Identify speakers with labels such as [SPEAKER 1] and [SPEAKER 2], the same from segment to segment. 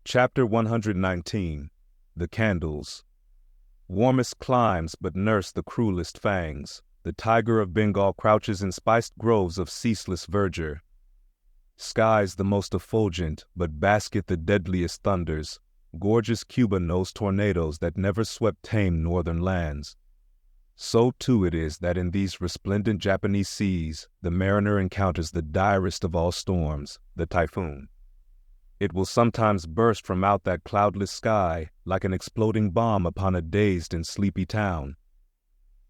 [SPEAKER 1] Chapter 119 The Candles. Warmest climes but nurse the cruelest fangs. The tiger of Bengal crouches in spiced groves of ceaseless verdure. Skies the most effulgent, but basket the deadliest thunders. Gorgeous Cuba knows tornadoes that never swept tame northern lands. So too it is that in these resplendent Japanese seas, the mariner encounters the direst of all storms, the typhoon. It will sometimes burst from out that cloudless sky like an exploding bomb upon a dazed and sleepy town.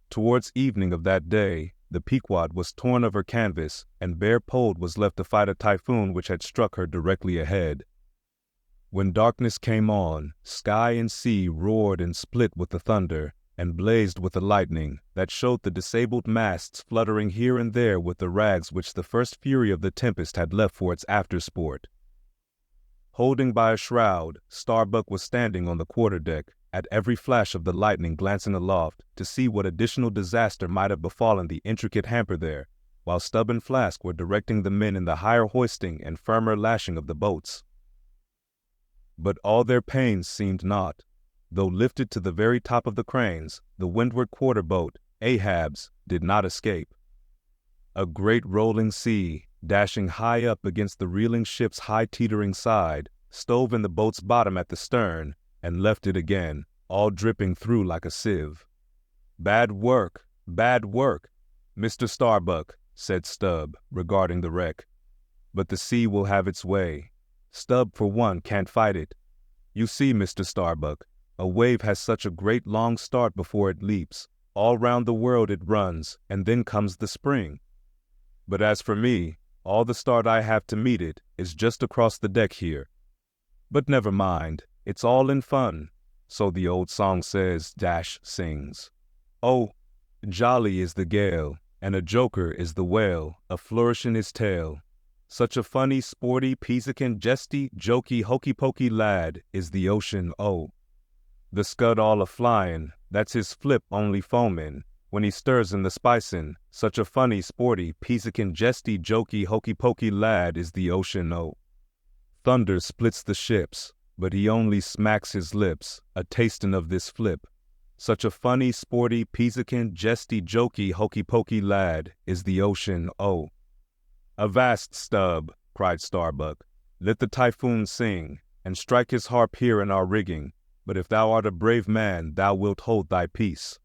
[SPEAKER 1] Towards evening of that day, the Pequod was torn of her canvas, and bare-poled was left to fight a typhoon which had struck her directly ahead. When darkness came on, sky and sea roared and split with the thunder, and blazed with the lightning that showed the disabled masts fluttering here and there with the rags which the first fury of the tempest had left for its after-sport. Holding by a shroud, Starbuck was standing on the quarterdeck, at every flash of the lightning glancing aloft to see what additional disaster might have befallen the intricate hamper there, while Stubb and Flask were directing the men in the higher hoisting and firmer lashing of the boats. But all their pains seemed naught. Though lifted to the very top of the cranes, the windward quarter boat, Ahab's, did not escape. A great rolling sea, dashing high up against the reeling ship's high teetering side, stove in the boat's bottom at the stern, and left it again, all dripping through like a sieve. Bad work, Mr. Starbuck," said Stubb, regarding the wreck. "But the sea will have its way. Stubb, for one, can't fight it. You see, Mr. Starbuck, a wave has such a great long start before it leaps. All round the world it runs, and then comes the spring. But as for me, all the start I have to meet it is just across the deck here. But never mind, it's all in fun, so the old song says, sings. Oh, jolly is the gale, and a joker is the whale, a flourish in his tail. Such a funny, sporty, peacecan, jesty, jokey, hokey-pokey lad is the ocean, oh. The scud all a-flyin', that's his flip only foamin', when he stirs in the spicin', such a funny, sporty, peacecan, jesty, jokey, hokey-pokey lad is the ocean, oh. Thunder splits the ships, but he only smacks his lips, a-tastin' of this flip. Such a funny, sporty, peacecan, jesty, jokey, hokey-pokey lad is the ocean, oh. "Avast, Stubb," cried Starbuck. "Let the typhoon sing, and strike his harp here in our rigging. But if thou art a brave man, thou wilt hold thy peace."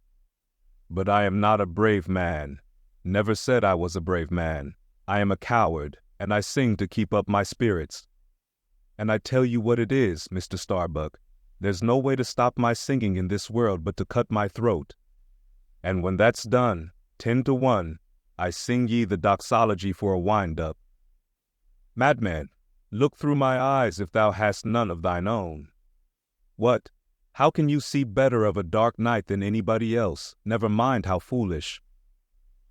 [SPEAKER 1] "But I am not a brave man. Never said I was a brave man. I am a coward, and I sing to keep up my spirits. And I tell you what it is, Mr. Starbuck, there's no way to stop my singing in this world but to cut my throat. And when that's done, 10 to 1, I sing ye the doxology for a wind-up. Madman, look through my eyes if thou hast none of thine own. What? How can you see better of a dark night than anybody else, never mind how foolish?"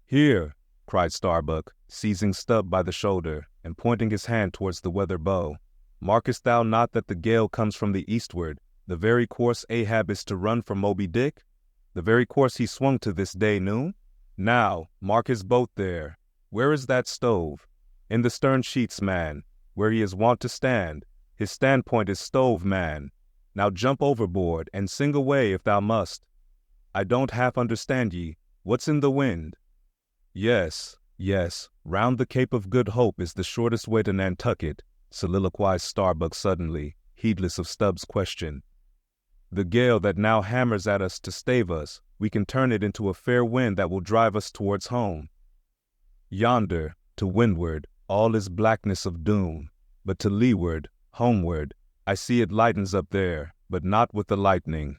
[SPEAKER 1] "Here," cried Starbuck, seizing Stubb by the shoulder, and pointing his hand towards the weather bow. "Markest thou not that the gale comes from the eastward, the very course Ahab is to run for Moby Dick? The very course he swung to this day noon? Now, mark his boat there. Where is that stove? In the stern sheets, man, where he is wont to stand. His standpoint is stove, man. Now jump overboard, and sing away if thou must. I don't half understand ye. What's in the wind?" Yes, round the Cape of Good Hope is the shortest way to Nantucket," soliloquized Starbuck suddenly, heedless of Stubb's question. "The gale that now hammers at us to stave us, we can turn it into a fair wind that will drive us towards home. Yonder, to windward, all is blackness of doom, but to leeward, homeward, I see it lightens up there, but not with the lightning."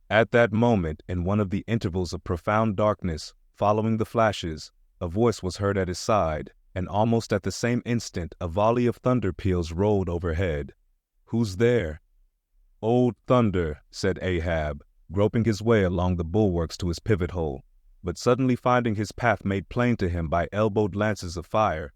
[SPEAKER 1] At that moment, in one of the intervals of profound darkness, following the flashes, a voice was heard at his side, and almost at the same instant a volley of thunder peals rolled overhead. "Who's there?" "Old Thunder," said Ahab, groping his way along the bulwarks to his pivot hole, but suddenly finding his path made plain to him by elbowed lances of fire.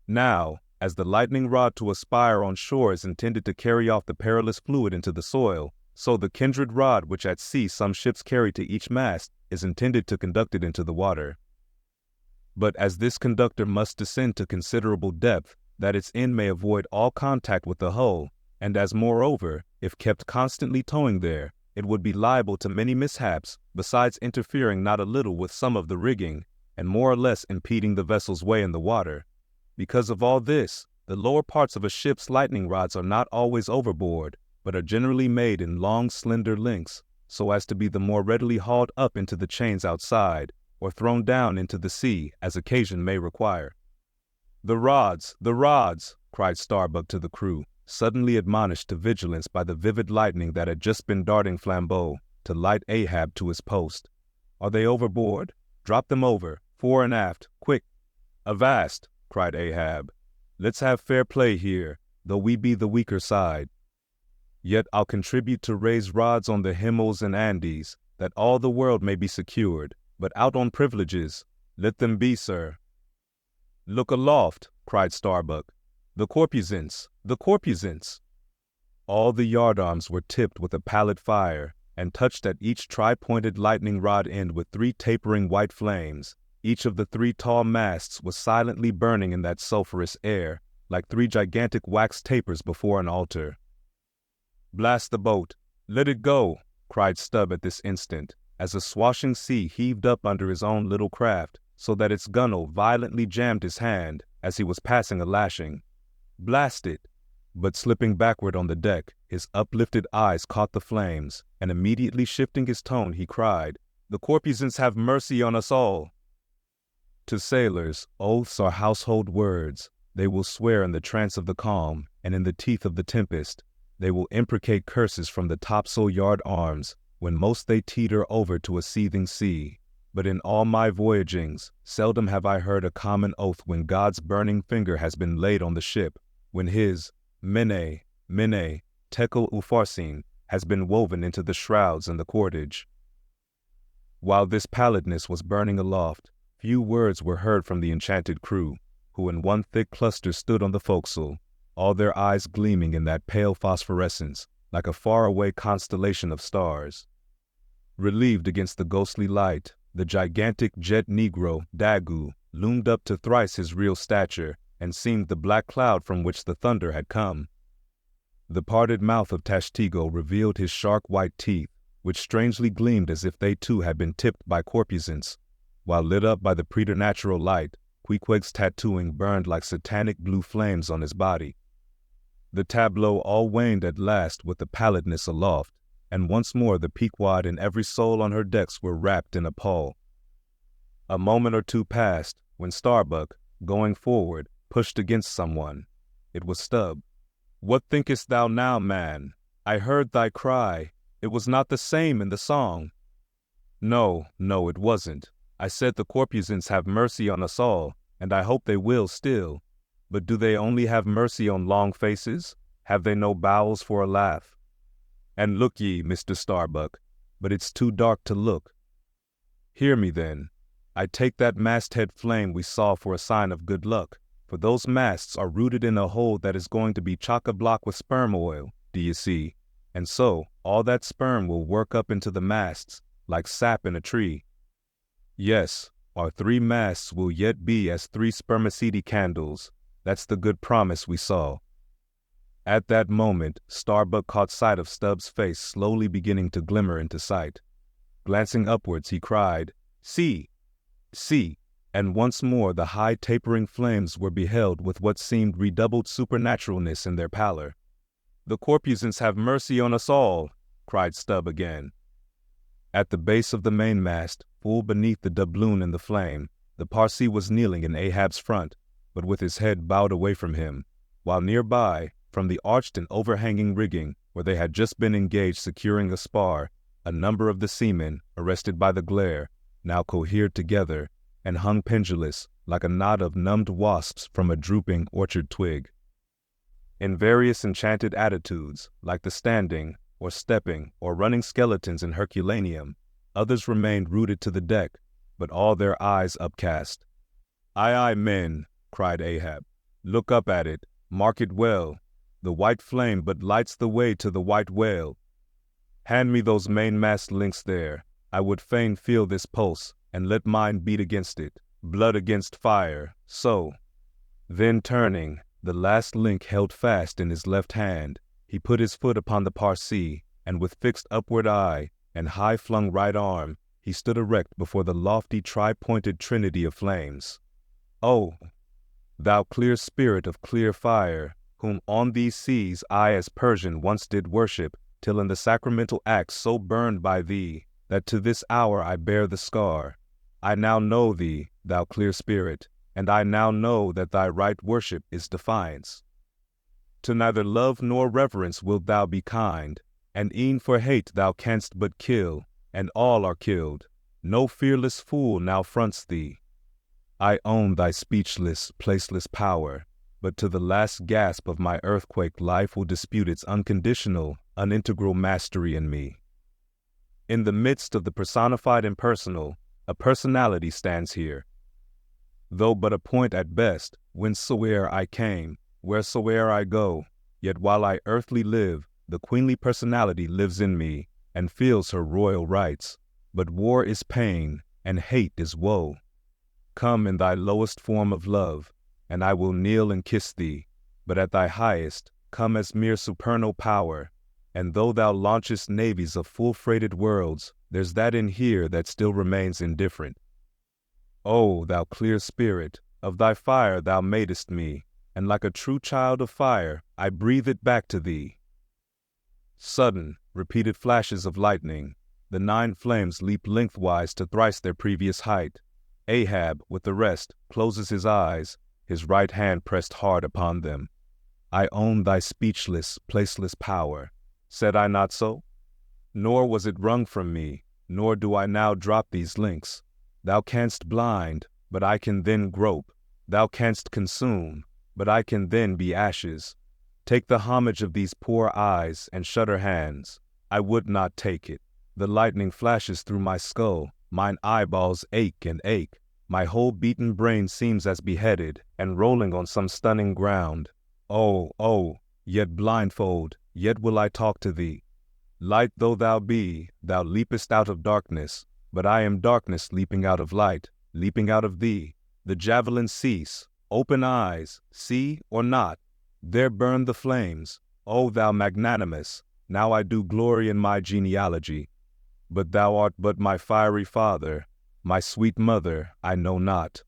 [SPEAKER 1] Now, as the lightning rod to a spire on shore is intended to carry off the perilous fluid into the soil, so the kindred rod which at sea some ships carry to each mast is intended to conduct it into the water. But as this conductor must descend to considerable depth, that its end may avoid all contact with the hull, and as moreover, if kept constantly towing there, it would be liable to many mishaps, besides interfering not a little with some of the rigging, and more or less impeding the vessel's way in the water. Because of all this, the lower parts of a ship's lightning rods are not always overboard, but are generally made in long, slender links, so as to be the more readily hauled up into the chains outside, or thrown down into the sea, as occasion may require. "The rods! The rods!" cried Starbuck to the crew, suddenly admonished to vigilance by the vivid lightning that had just been darting flambeaux to light Ahab to his post. "Are they overboard? Drop them over, fore and aft, quick!" "Avast!" cried Ahab. "Let's have fair play here, though we be the weaker side. Yet I'll contribute to raise rods on the Himmels and Andes, that all the world may be secured, but out on privileges, let them be, sir." "Look aloft!" cried Starbuck. "The corpusants! The corpusants!" All the yardarms were tipped with a pallid fire, and touched at each tri-pointed lightning rod end with 3 tapering white flames. Each of the 3 tall masts was silently burning in that sulphurous air, like 3 gigantic wax tapers before an altar. "Blast the boat! Let it go!" cried Stubb at this instant, as a swashing sea heaved up under his own little craft, so that its gunwale violently jammed his hand as he was passing a lashing. "Blast it!" But slipping backward on the deck, his uplifted eyes caught the flames, and immediately shifting his tone, he cried, "The corpusants have mercy on us all!" To sailors, oaths are household words. They will swear in the trance of the calm, and in the teeth of the tempest. They will imprecate curses from the topsail yard arms, when most they teeter over to a seething sea. But in all my voyagings, seldom have I heard a common oath when God's burning finger has been laid on the ship, when his Mene, Mene, Tekel Upharsin has been woven into the shrouds and the cordage. While this pallidness was burning aloft, few words were heard from the enchanted crew, who in one thick cluster stood on the forecastle, all their eyes gleaming in that pale phosphorescence, like a far-away constellation of stars. Relieved against the ghostly light, the gigantic jet negro, Dagu, loomed up to thrice his real stature, and seemed the black cloud from which the thunder had come. The parted mouth of Tashtego revealed his shark white teeth, which strangely gleamed as if they too had been tipped by corpusants, while lit up by the preternatural light, Queequeg's tattooing burned like satanic blue flames on his body. The tableau all waned at last with the pallidness aloft, and once more the Pequod and every soul on her decks were wrapped in a pall. A moment or two passed, when Starbuck, going forward, pushed against someone. It was Stubb. "What thinkest thou now, man? I heard thy cry. It was not the same in the song." No, it wasn't. I said the corpusants have mercy on us all, and I hope they will still. But do they only have mercy on long faces? Have they no bowels for a laugh? And look ye, Mr. Starbuck, but it's too dark to look. Hear me then. I take that masthead flame we saw for a sign of good luck, for those masts are rooted in a hole that is going to be chock-a-block with sperm oil, do you see? And so, all that sperm will work up into the masts, like sap in a tree. Yes, our 3 masts will yet be as 3 spermaceti candles. That's the good promise we saw. At that moment, Starbuck caught sight of Stubb's face slowly beginning to glimmer into sight. Glancing upwards, he cried, "See! See!" And once more the high tapering flames were beheld with what seemed redoubled supernaturalness in their pallor. "The corpusants have mercy on us all!" cried Stubb again. At the base of the mainmast, full beneath the doubloon in the flame, the Parsee was kneeling in Ahab's front, but with his head bowed away from him, while nearby, from the arched and overhanging rigging, where they had just been engaged securing a spar, a number of the seamen, arrested by the glare, now cohered together, and hung pendulous, like a knot of numbed wasps from a drooping orchard twig. In various enchanted attitudes, like the standing, or stepping, or running skeletons in Herculaneum, others remained rooted to the deck, but all their eyes upcast. "Aye, aye, men," cried Ahab. "Look up at it, mark it well. The white flame but lights the way to the white whale. Hand me those mainmast links there. I would fain feel this pulse, and let mine beat against it, blood against fire, so." Then turning, the last link held fast in his left hand, He put his foot upon the Parsi, and with fixed upward eye and high-flung right arm, he stood erect before the lofty tri-pointed trinity of flames. "Oh, thou clear spirit of clear fire, whom on these seas I as Persian once did worship, till in the sacramental acts so burned by thee, that to this hour I bear the scar. I now know thee, thou clear spirit, and I now know that thy right worship is defiance. To neither love nor reverence wilt thou be kind, and e'en for hate thou canst but kill, and all are killed. No fearless fool now fronts thee. I own thy speechless, placeless power, but to the last gasp of my earthquake life will dispute its unconditional, unintegral mastery in me. In the midst of the personified impersonal, a personality stands here. Though but a point at best, whensoe'er I came, wheresoe'er I go, yet while I earthly live, the queenly personality lives in me, and feels her royal rights. But war is pain, and hate is woe. Come in thy lowest form of love, and I will kneel and kiss thee, but at thy highest, come as mere supernal power, and though thou launchest navies of full-freighted worlds, there's that in here that still remains indifferent. O thou clear spirit, of thy fire thou madest me, and like a true child of fire, I breathe it back to thee." Sudden, repeated flashes of lightning, the 9 flames leap lengthwise to thrice their previous height. Ahab, with the rest, closes his eyes, his right hand pressed hard upon them. "I own thy speechless, placeless power. Said I not so? Nor was it wrung from me, nor do I now drop these links. Thou canst blind, but I can then grope. Thou canst consume, but I can then be ashes. Take the homage of these poor eyes and shudder hands. I would not take it. The lightning flashes through my skull, mine eyeballs ache and ache. My whole beaten brain seems as beheaded, and rolling on some stunning ground. Oh, yet blindfold, yet will I talk to thee. Light though thou be, thou leapest out of darkness, but I am darkness leaping out of light, leaping out of thee. The javelins cease. Open eyes, see or not. There burn the flames. O thou magnanimous, now I do glory in my genealogy. But thou art but my fiery father, my sweet mother, I know not.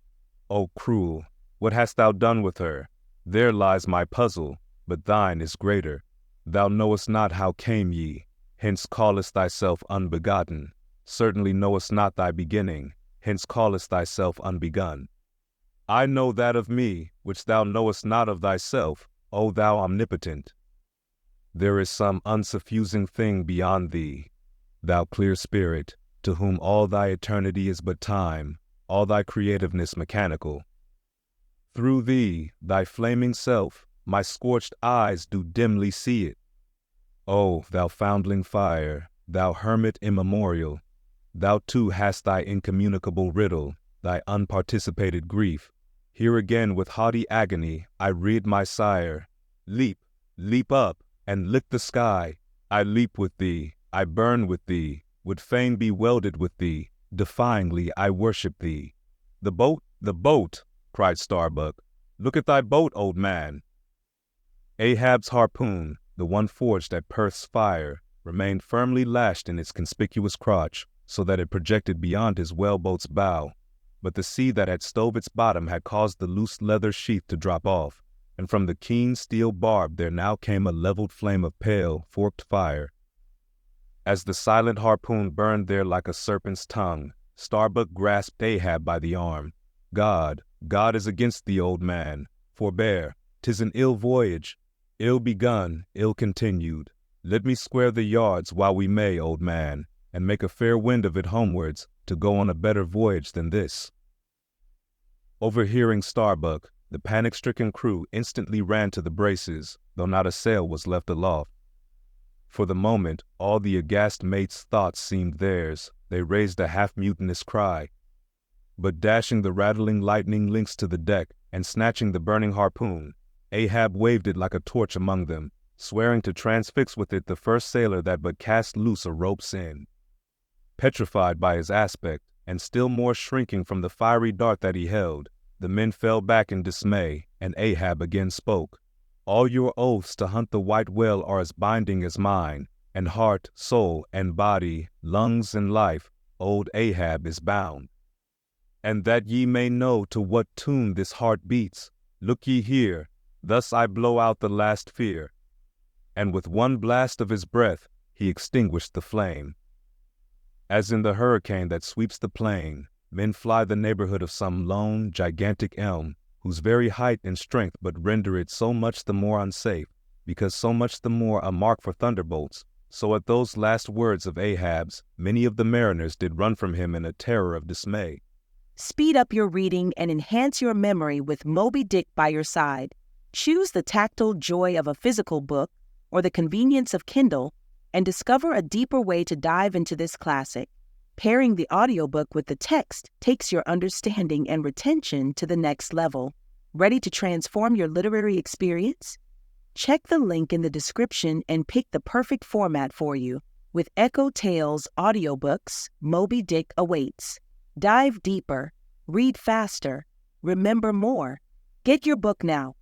[SPEAKER 1] O cruel, what hast thou done with her? There lies my puzzle, but thine is greater. Thou knowest not how came ye, hence callest thyself unbegotten. Certainly knowest not thy beginning, hence callest thyself unbegun. I know that of me, which thou knowest not of thyself, O thou omnipotent. There is some unsuffusing thing beyond thee, thou clear spirit, to whom all thy eternity is but time, all thy creativeness mechanical. Through thee, thy flaming self, my scorched eyes do dimly see it. O thou foundling fire, thou hermit immemorial, thou too hast thy incommunicable riddle, thy unparticipated grief. Here again with haughty agony I read my sire. Leap, leap up, and lick the sky. I leap with thee, I burn with thee, would fain be welded with thee. Defyingly I worship thee. The boat, cried Starbuck. Look at thy boat, old man. Ahab's harpoon, the one forged at Perth's fire, remained firmly lashed in its conspicuous crotch, so that it projected beyond his whaleboat's bow. But the sea that had stove its bottom had caused the loose leather sheath to drop off, and from the keen steel barb there now came a leveled flame of pale, forked fire. As the silent harpoon burned there like a serpent's tongue, Starbuck grasped Ahab by the arm. God is against thee, old man. Forbear, 'tis an ill voyage, ill begun, ill continued. Let me square the yards while we may, old man, and make a fair wind of it homewards, to go on a better voyage than this. Overhearing Starbuck, the panic-stricken crew instantly ran to the braces, though not a sail was left aloft. For the moment, all the aghast mates' thoughts seemed theirs. They raised a half-mutinous cry. But dashing the rattling lightning links to the deck, and snatching the burning harpoon, Ahab waved it like a torch among them, swearing to transfix with it the first sailor that but cast loose a rope's end. Petrified by his aspect, and still more shrinking from the fiery dart that he held, the men fell back in dismay, and Ahab again spoke. All your oaths to hunt the white whale are as binding as mine, and heart, soul, and body, lungs, and life, old Ahab is bound. And that ye may know to what tune this heart beats, look ye here, thus I blow out the last fear. And with one blast of his breath, he extinguished the flame. As in the hurricane that sweeps the plain, men fly the neighborhood of some lone, gigantic elm, whose very height and strength but render it so much the more unsafe, because so much the more a mark for thunderbolts. So at those last words of Ahab's, many of the mariners did run from him in a terror of dismay.
[SPEAKER 2] Speed up your reading and enhance your memory with Moby Dick by your side. Choose the tactile joy of a physical book or the convenience of Kindle and discover a deeper way to dive into this classic. Pairing the audiobook with the text takes your understanding and retention to the next level. Ready to transform your literary experience? Check the link in the description and pick the perfect format for you. With EchoTales Audiobooks, Moby Dick awaits. Dive deeper, read faster, remember more. Get your book now.